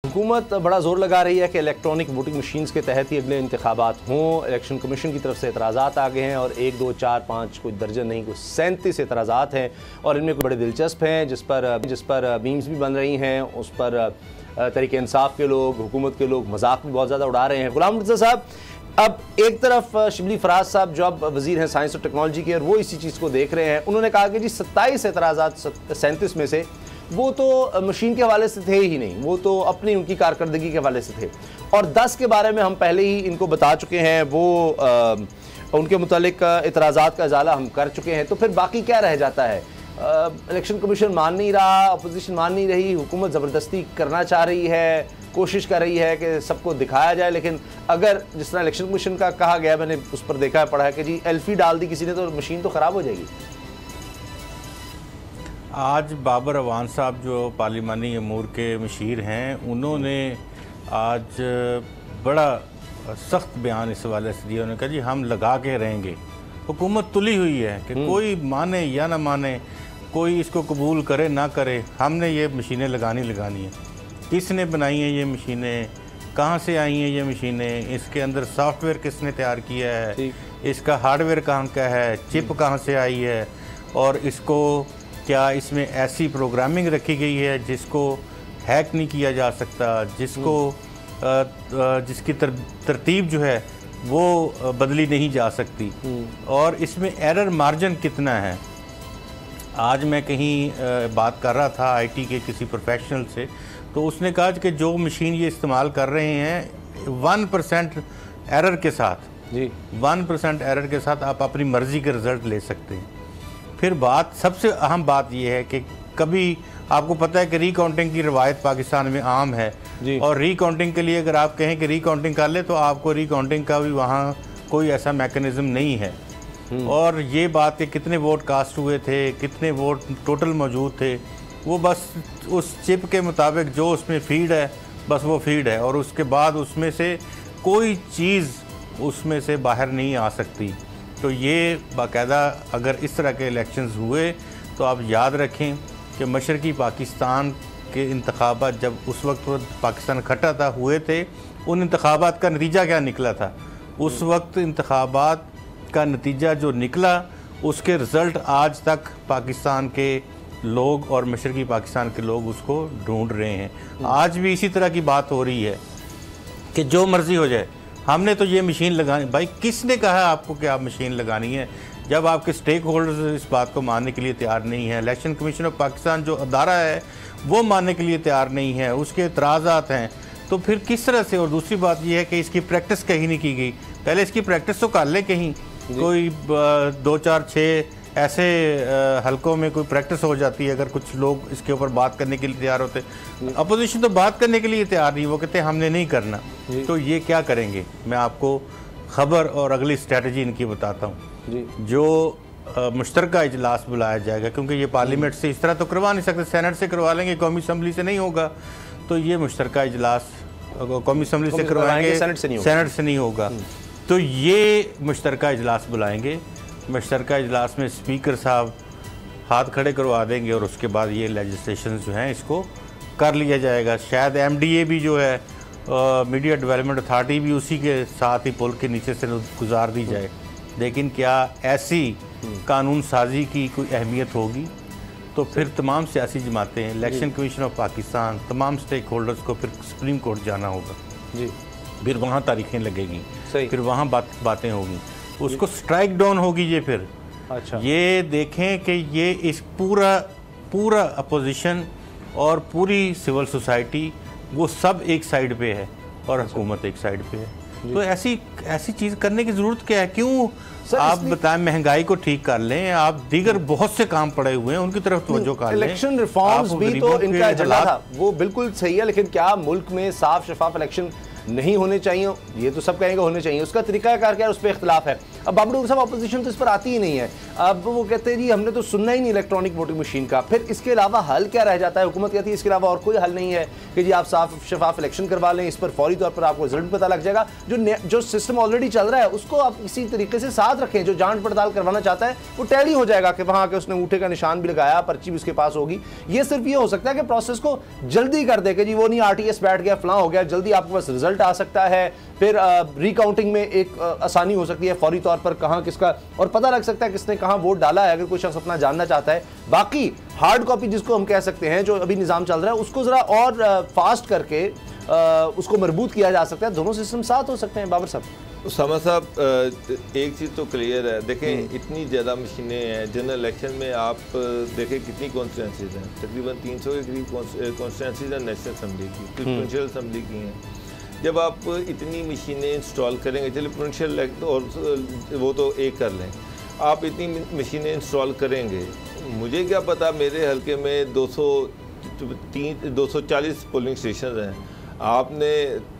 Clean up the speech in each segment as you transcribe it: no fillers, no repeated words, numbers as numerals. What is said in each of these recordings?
हुकूमत बड़ा जोर लगा रही है कि इलेक्ट्रॉनिक वोटिंग मशीन्स के तहत ही अगले इंतखाबात हों। इलेक्शन कमीशन की तरफ से एतराज़ात आ गए हैं और 1, 2, 4, 5 कोई दर्जन नहीं, कोई 37 एतराज़ात हैं और इनमें कोई बड़े दिलचस्प हैं जिस पर मीम्स भी बन रही हैं। उस पर तहरीक इंसाफ के लोग, हुकूमत के लोग मजाक भी बहुत ज़्यादा उड़ा रहे हैं। गुलाम मुर्तज़ा साहब, अब एक तरफ शिबली फराज साहब जो अब वज़ीर हैं साइंस और टेक्नोलॉजी के, और वो इसी चीज़ को देख रहे हैं। उन्होंने कहा कि जी 27 एतराज़ात 37 में से वो तो मशीन के हवाले से थे ही नहीं, वो तो अपनी उनकी कारकर्दगी के हवाले से थे, और 10 के बारे में हम पहले ही इनको बता चुके हैं, वो उनके मुतालिक एतराज़ात का इजाला हम कर चुके हैं। तो फिर बाकी क्या रह जाता है? इलेक्शन कमीशन मान नहीं रहा, अपोजिशन मान नहीं रही, हुकूमत ज़बरदस्ती करना चाह रही है, कोशिश कर रही है कि सबको दिखाया जाए। लेकिन अगर जिस तरह इलेक्शन कमीशन का कहा गया, मैंने उस पर देखा है, पढ़ा है कि जी एल्फी डाल दी किसी ने तो मशीन तो ख़राब हो जाएगी। आज बाबर अवान साहब जो पार्लिमानी अमूर के मशीर हैं, उन्होंने आज बड़ा सख्त बयान इस हवाले से दिया। उन्होंने कहा जी हम लगा के रहेंगे, हुकूमत तुली हुई है कि कोई माने या ना माने, कोई इसको कबूल करे ना करे, हमने ये मशीनें लगानी है। किसने बनाई हैं ये मशीनें, कहाँ से आई हैं ये मशीनें, इसके अंदर सॉफ्टवेयर किसने तैयार किया है, इसका हार्डवेयर कहाँ का है, चिप कहाँ से आई है, और इसको क्या इसमें ऐसी प्रोग्रामिंग रखी गई है जिसको हैक नहीं किया जा सकता, जिसको जिसकी तरतीब जो है वो बदली नहीं जा सकती, और इसमें एरर मार्जिन कितना है। आज मैं कहीं बात कर रहा था आईटी के किसी प्रोफेशनल से, तो उसने कहा कि जो मशीन ये इस्तेमाल कर रहे हैं 1% एरर के साथ, जी 1% एरर के साथ आप अपनी मर्ज़ी के रिज़ल्ट ले सकते हैं। फिर बात, सबसे अहम बात यह है कि कभी आपको पता है कि रिकाउंटिंग की रवायत पाकिस्तान में आम है, और रिकाउंटिंग के लिए अगर आप कहें कि रिकाउंटिंग कर ले, तो आपको रिकाउंटिंग का भी वहाँ कोई ऐसा मैकेनिज़्म नहीं है। और ये बात कि कितने वोट कास्ट हुए थे, कितने वोट टोटल मौजूद थे, वो बस उस चिप के मुताबिक जो उसमें फीड है, बस वो फीड है, और उसके बाद उसमें से कोई चीज़ उसमें से बाहर नहीं आ सकती। तो ये बाकायदा अगर इस तरह के इलेक्शंस हुए तो आप याद रखें कि मशरक़ी पाकिस्तान के इंतखाबात जब उस वक्त पाकिस्तान इकट्ठा था हुए थे, उन इंतखाबात का नतीजा क्या निकला था? उस वक्त इंतखाबात का नतीजा जो निकला, उसके रिज़ल्ट आज तक पाकिस्तान के लोग और मशरक़ी पाकिस्तान के लोग उसको ढूंढ रहे हैं। आज भी इसी तरह की बात हो रही है कि जो मर्ज़ी हो जाए, हमने तो ये मशीन लगानी। भाई किसने कहा आपको कि आप मशीन लगानी है, जब आपके स्टेक होल्डर्स इस बात को मानने के लिए तैयार नहीं है, इलेक्शन कमीशन ऑफ पाकिस्तान जो अदारा है वो मानने के लिए तैयार नहीं है, उसके एतराज़ात हैं, तो फिर किस तरह से? और दूसरी बात यह है कि इसकी प्रैक्टिस कहीं नहीं की गई। पहले इसकी प्रैक्टिस तो कर ले कहीं, कोई 2, 4, 6 ऐसे हलकों में कोई प्रैक्टिस हो जाती है। अगर कुछ लोग इसके ऊपर बात करने के लिए तैयार होते, अपोजिशन तो बात करने के लिए तैयार नहीं, वो कहते हैं हमने नहीं करना। तो ये क्या करेंगे? मैं आपको खबर और अगली स्ट्रेटजी इनकी बताता हूँ। जो मुश्तरका इजलास बुलाया जाएगा, क्योंकि ये पार्लियामेंट से इस तरह तो करवा नहीं सकते, सेनेट से करवा लेंगे, कौमी असम्बली से नहीं होगा, तो ये मुश्तरका इजलास कौमी असम्बली से करवाएंगे, सेनेट से नहीं होगा। तो ये मुश्तरका इजलास बुलाएंगे, मुश्तरका इजलास में स्पीकर साहब हाथ खड़े करवा देंगे, और उसके बाद ये लेजिस्लेशन जो हैं इसको कर लिया जाएगा। शायद MDA भी जो है मीडिया डेवलपमेंट अथॉरिटी भी उसी के साथ ही पुल के नीचे से गुजार दी जाए। लेकिन क्या ऐसी कानून साजी की कोई अहमियत होगी? तो फिर तमाम सियासी जमातें, इलेक्शन कमीशन ऑफ पाकिस्तान, तमाम स्टेक होल्डर्स को फिर सुप्रीम कोर्ट जाना होगा जी, फिर वहाँ तारीखें लगेंगी, फिर वहाँ बातें होगी, उसको स्ट्राइक डाउन होगी ये फिर। अच्छा, ये देखें कि ये इस पूरा अपोजिशन और पूरी सिविल सोसाइटी वो सब एक साइड पे है और हुकूमत एक साइड पे है। तो ऐसी चीज़ करने की ज़रूरत क्या है? क्यों आप बताएं, महंगाई को ठीक कर लें, आप दीगर बहुत से काम पड़े हुए हैं उनकी तरफ तवज्जो कर लें। इलेक्शन रिफॉर्म्स भी तो इनका एजेंडा था, वो बिल्कुल सही है, लेकिन क्या मुल्क में साफ शफाफ इलेक्शन नहीं होने चाहिए? ये तो सब कहेंगे होने चाहिए, उसका तरीकाकार क्या है, उस पर इख्तिलाफ है। अब बाबर साहब अपोजिशन तो इस पर आती ही नहीं है। अब वो कहते हैं जी हमने तो सुनना ही नहीं इलेक्ट्रॉनिक वोटिंग मशीन का। फिर इसके अलावा हल क्या रह जाता है? हुकूमत कहती है इसके अलावा और कोई हल नहीं है कि जी आप साफ शफाफ इलेक्शन करवा लें, इस पर फौरी तौर पर आपको रिजल्ट पता लग जाएगा। जो सिस्टम ऑलरेडी चल रहा है उसको आप इसी तरीके से साथ रखें। जो जांच पड़ताल करवाना चाहता है वो टैली हो जाएगा कि वहाँ आके उसने अंगूठे का निशान भी लगाया, पर्ची भी उसके पास होगी। ये सिर्फ ये हो सकता है कि प्रोसेस को जल्दी कर दे कि जी वो नहीं RTS बैठ गया, फलां हो गया, जल्दी आपके पास रिजल्ट आ सकता है। फिर रिकाउंटिंग में एक आसानी हो सकती है, फौरी तौर पर कहाँ किसका और पता लग सकता है किसने कहाँ वोट डाला है, अगर कोई शख्स अपना जानना चाहता है। बाकी हार्ड कॉपी जिसको हम कह सकते हैं, जो अभी निज़ाम चल रहा है, उसको ज़रा और फास्ट करके उसको मजबूत किया जा सकता है। दोनों सिस्टम साथ हो सकते हैं। बाबर साहब, उसामा साहब, एक चीज़ तो क्लियर है, देखें इतनी ज़्यादा मशीनें हैं। जनरल इलेक्शन में आप देखें कितनी कॉन्स्टिट्यूंसीज हैं, तकरीबन 300 के करीब कॉन्स्टिट्यूंसीज हैं नेशनल असम्बली की, कुछ प्रोविंशियल असम्बली की हैं। जब आप इतनी मशीनें इंस्टॉल करेंगे, चलिए प्रोविंशियल और वो तो एक कर लें, आप इतनी मशीनें इंस्टॉल करेंगे, मुझे क्या पता मेरे हल्के में 240 पोलिंग स्टेशन हैं, आपने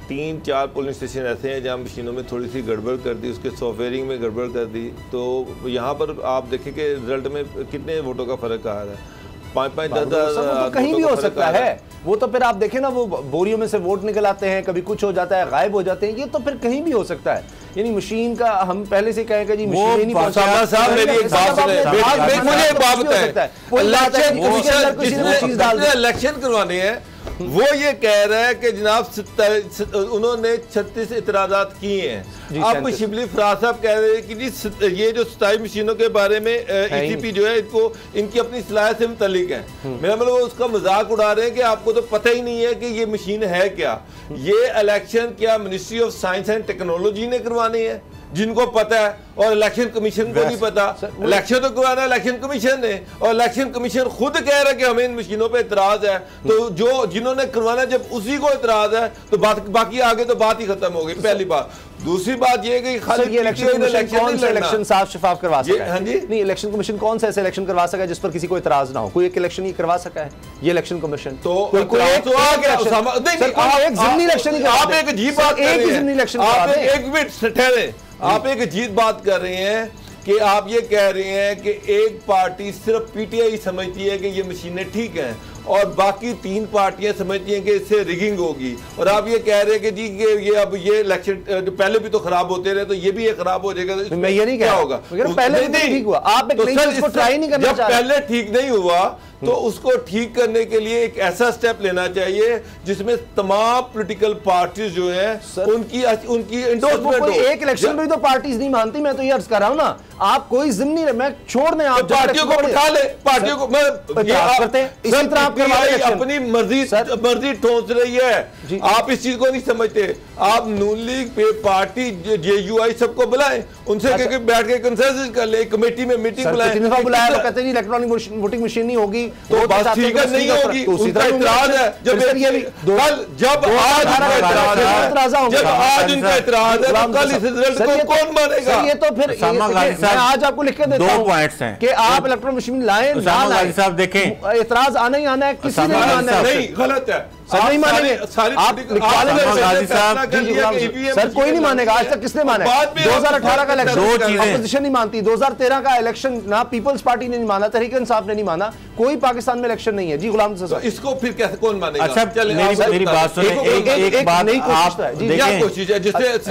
3-4 पोलिंग स्टेशन ऐसे हैं जहाँ मशीनों में थोड़ी सी गड़बड़ कर दी, उसके सॉफ्टवेयरिंग में गड़बड़ कर दी, तो यहाँ पर आप देखें कि रिजल्ट में कितने वोटों का फ़र्क आ रहा है। 5-5, 10-10 कहीं भी हो सकता है। वो तो फिर आप देखें ना, वो बोरियों में से वोट निकल आते हैं, कभी कुछ हो जाता है, गायब हो जाते हैं, ये तो फिर कहीं भी हो सकता है। यानी मशीन का हम पहले से कहेंगे जी मशीन नहीं पहुंचा। साहब मेरी एक बात सुने, मुझे एक बात बताएं, इलेक्शन करवाने हैं, वो ये कह रहा है कि जनाब उन्होंने 36 इतराज़ात किए हैं। आपको शिबली फराज साहब कह रहे हैं कि जी ये जो 27 मशीनों के बारे में ECP जो है इनको इनकी अपनी सलाहियत से मुतल्लिक है। मेरा मतलब वो उसका मजाक उड़ा रहे हैं कि आपको तो पता ही नहीं है कि ये मशीन है क्या। ये इलेक्शन क्या ministry of science and technology ने करवानी है, जिनको पता है, और इलेक्शन कमीशन को नहीं पता। इलेक्शन तो करवाना इलेक्शन कमीशन ने, और इलेक्शन कमीशन खुद कह रहा है कि हमें इन मशीनों पे इतराज है। तो जो जिन्होंने करवाना, जब उसी को इतराज है तो बाकी आगे तो बात ही खत्म हो गई। पहली बात। दूसरी बात ये कि खाली इलेक्शन साफ शफाफ करवा सका है? हाँ जी, नहीं, इलेक्शन कमीशन कौन सा ऐसे इलेक्शन करवा सका है जिस पर किसी को इतराज ना हो? कोई एक इलेक्शन ही करवा सका है ये इलेक्शन कमीशन? तो आप एक अजीब बात कर रहे हैं, एक मिनट ठहरे, आप एक अजीब बात कर रहे हैं कि आप ये कह रहे हैं कि एक पार्टी सिर्फ PTI समझती है कि ये मशीनें ठीक हैं और बाकी 3 पार्टियां समझती हैं कि इससे रिगिंग होगी, और आप ये कह रहे हैं कि जी ये अब ये इलेक्शन पहले भी तो खराब होते रहे, तो ये भी खराब हो जाएगा। तो मैं ये नहीं क्या होगा, पहले नहीं ठीक हुआ, आप ट्राई नहीं करना चाह रहे। पहले ठीक नहीं हुआ तो उसको ठीक करने के लिए एक ऐसा स्टेप लेना चाहिए जिसमें तमाम पॉलिटिकल पार्टीज जो है उनकी एंडोर्समेंट हो। एक इलेक्शन में तो पार्टीज नहीं मानती, मैं तो ये अर्ज कर रहा हूं ना, आप कोई जिम्नी मैं छोड़ दें, आप पार्टियों को बिठा ले, पार्टियों को इसी तरह अपनी मर्जी ठोस रही है। आप इस चीज को नहीं समझते। आप नून लीग पे पार्टी JUI सबको बुलाएं, उनसे बैठ के कंसेंसस कर ले, कमेटी में मीटिंग बुलाएं। बुलाया तो कहते हैं इलेक्ट्रॉनिक वोटिंग मशीन नहीं होगी तो बात ठीक है, नहीं होगी, उनका इतराज है। जब आज उनका इतराज है तो कल इस रिजल्ट को कौन मानेगा? ये तो फिर मैं आज आपको लिख के देता हूं 2 पॉइंट्स हैं कि आप इलेक्ट्रॉनिक मशीन लाएं ना लाएं, साहब देखें इतराज आना ही आना है, किसी ने आना है। नहीं, गलत है, नहीं मानेंगे आप सर, कोई नहीं मानेगा। आज तक किसने माना? 2018 का इलेक्शन अपोजिशन नहीं मानती, 2013 का इलेक्शन ना पीपल्स पार्टी ने नहीं माना, तहरीक इंसाफ ने नहीं माना, कोई पाकिस्तान में इलेक्शन नहीं है जी। गुलाम तो इसको फिर कैसे कौन मानेगा? अच्छा मेरी बात सुनिए, एक बात आप देखें,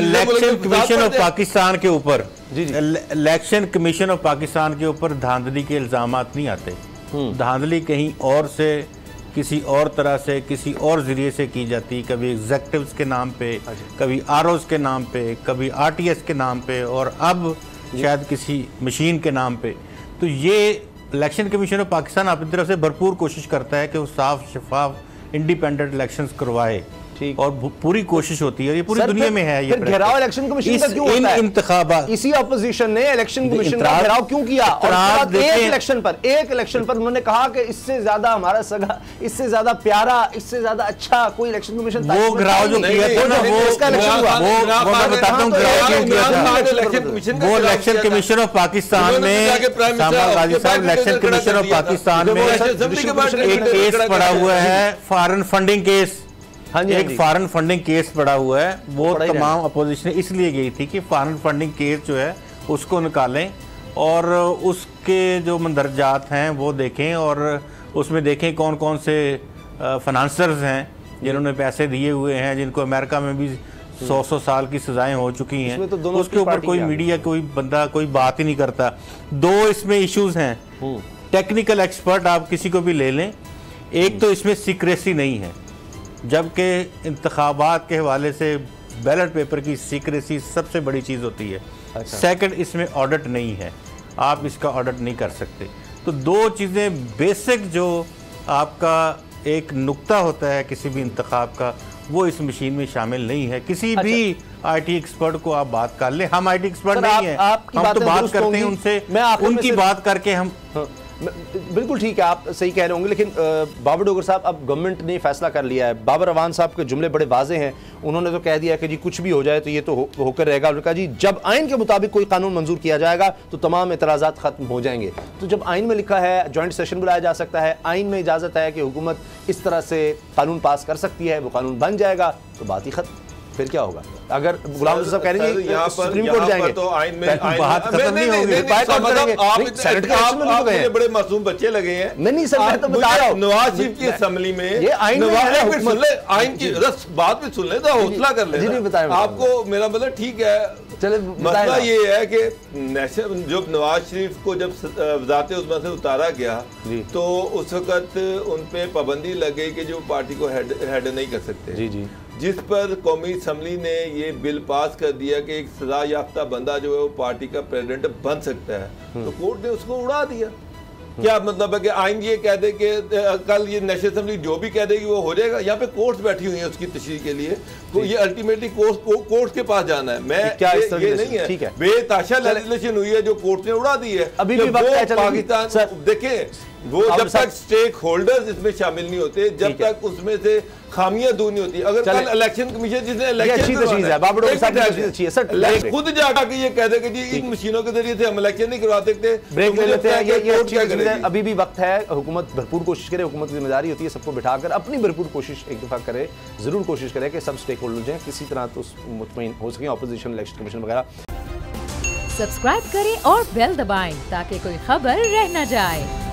इलेक्शन कमीशन ऑफ पाकिस्तान के ऊपर इलेक्शन कमीशन ऑफ पाकिस्तान के ऊपर धांधली के इल्जामात नहीं आते। धांधली कहीं और से, किसी और तरह से, किसी और जरिए से की जाती, कभी एग्जेक्टिव्स के नाम पे, कभी ROs के नाम पे, कभी RTS के नाम पे, और अब शायद किसी मशीन के नाम पे। तो ये इलेक्शन कमीशन ऑफ पाकिस्तान अपनी तरफ से भरपूर कोशिश करता है कि वो साफ शफाफ इंडिपेंडेंट इलेक्शंस करवाए, और पूरी कोशिश होती है, ये पूरी दुनिया में है। ये घेराव इलेक्शन कमीशन का क्यों होता है? इंतखाबात इसी ऑपोजिशन ने इलेक्शन कमीशन का घेराव क्यों किया? एक इलेक्शन पर उन्होंने कहा कि इससे ज्यादा हमारा सगा, इससे ज्यादा प्यारा, इससे ज्यादा अच्छा कोई इलेक्शन कमीशन वो घेराव जो किया था ना, वो मैं बताता हूँ वो इलेक्शन कमीशन ऑफ पाकिस्तान में, गाजी साहब, इलेक्शन कमीशन ऑफ पाकिस्तान में एक केस पड़ा हुआ है, फॉरेन फंडिंग केस। एक फॉरेन फंडिंग केस पड़ा हुआ है, वो तमाम अपोजिशन इसलिए गई थी कि फॉरेन फंडिंग केस जो है उसको निकालें और उसके जो मंदरजात हैं वो देखें और उसमें देखें कौन कौन से फाइनेंसर्स हैं जिन्होंने पैसे दिए हुए हैं, जिनको अमेरिका में भी 100 साल की सजाएं हो चुकी हैं। तो उसके ऊपर कोई मीडिया, कोई बंदा कोई बात ही नहीं करता। दो इसमें इश्यूज हैं, टेक्निकल एक्सपर्ट आप किसी को भी ले लें, एक तो इसमें सीक्रेसी नहीं है, जबकि इंतखाबात के हवाले से बैलेट पेपर की सीक्रेसी सबसे बड़ी चीज़ होती है। सेकंड, इसमें ऑडिट नहीं है, आप इसका ऑडिट नहीं कर सकते। तो दो चीज़ें बेसिक जो आपका एक नुक्ता होता है किसी भी इंतखाब का, वो इस मशीन में शामिल नहीं है। किसी भी आईटी एक्सपर्ट को आप बात कर ले, हम आईटी एक्सपर्ट नहीं है, हम तो बात करते हैं उनसे, उनकी बात करके हम बिल्कुल ठीक है, आप सही कह रहे होंगे। लेकिन बाबर डोगर साहब, अब गवर्नमेंट ने फैसला कर लिया है। बाबर अवान साहब के जुमले बड़े वाजे हैं, उन्होंने तो कह दिया कि जी कुछ भी हो जाए तो ये तो होकर रहेगा। उन्होंने कहा जी जब आइन के मुताबिक कोई कानून मंजूर किया जाएगा तो तमाम एतराज़ात खत्म हो जाएंगे। तो जब आइन में लिखा है जॉइंट सेशन बुलाया जा सकता है, आइन में इजाज़त है कि हुकूमत इस तरह से कानून पास कर सकती है, वो कानून बन जाएगा, तो बात ही खत्म। फिर क्या होगा? अगर गुलाम साहब कह रहे हैं सुप्रीम कोर्ट जाएंगे तो आइन में बात खत्म नहीं होगी। आप बड़े मासूम बच्चे लगे हैं। नहीं सर, मैं तो बता रहा हूं, नवाज शरीफ की असेंबली में ये आइन सुन ले, आइन की बात भी सुन ले, तो हौसला कर ले। आपको मेरा मतलब ठीक है, चले मसला ये है कि जब नवाज शरीफ को जब वज़ारत उज़्मा से उतारा गया तो उस वक्त उन पे पाबंदी लग गई कि जो पार्टी को हेड नहीं कर सकते। जी जी, जिस पर कौमी असम्बली ने ये बिल पास कर दिया कि एक सजा याफ्ता बंदा जो है वो पार्टी का प्रेसिडेंट बन सकता है, तो कोर्ट ने उसको उड़ा दिया। क्या मतलब है कि आइन ये कह दे कि कल ये नेशनल असेंबली जो भी कह देगी वो हो जाएगा। यहाँ पे कोर्ट्स बैठी हुई है उसकी तशरीह के लिए, तो ये अल्टीमेटली कोर्ट के पास जाना है। मैं क्या ये नहीं है बेताशा लेजिस्लेशन हुई है जो कोर्ट ने उड़ा दी है। अभी भी पाकिस्तान देखे, वो जब तक स्टेक होल्डर्स इसमें शामिल नहीं होते, जब तक उसमें से खामियां दूर नहीं होती। अगर कल इलेक्शन कमीशन जिसने इलेक्शन खुद जाकर ये कह दे कि जी इन मशीनों के जरिए से हम इलेक्शन नहीं करवा सकते, ब्रेक ले लेते हैं। अभी भी वक्त है, हुकूमत भरपूर कोशिश करे, हुकूमत की जिम्मेदारी होती है सबको बिठाकर अपनी भरपूर कोशिश एक दफा करे, जरूर कोशिश करे कि सब स्टेक होल्डर हैं किसी तरह तो मुतमईन हो सके, ऑपोजिशन, इलेक्शन कमीशन वगैरह। सब्सक्राइब करें और बेल दबाएं ताकि कोई खबर रह न जाए।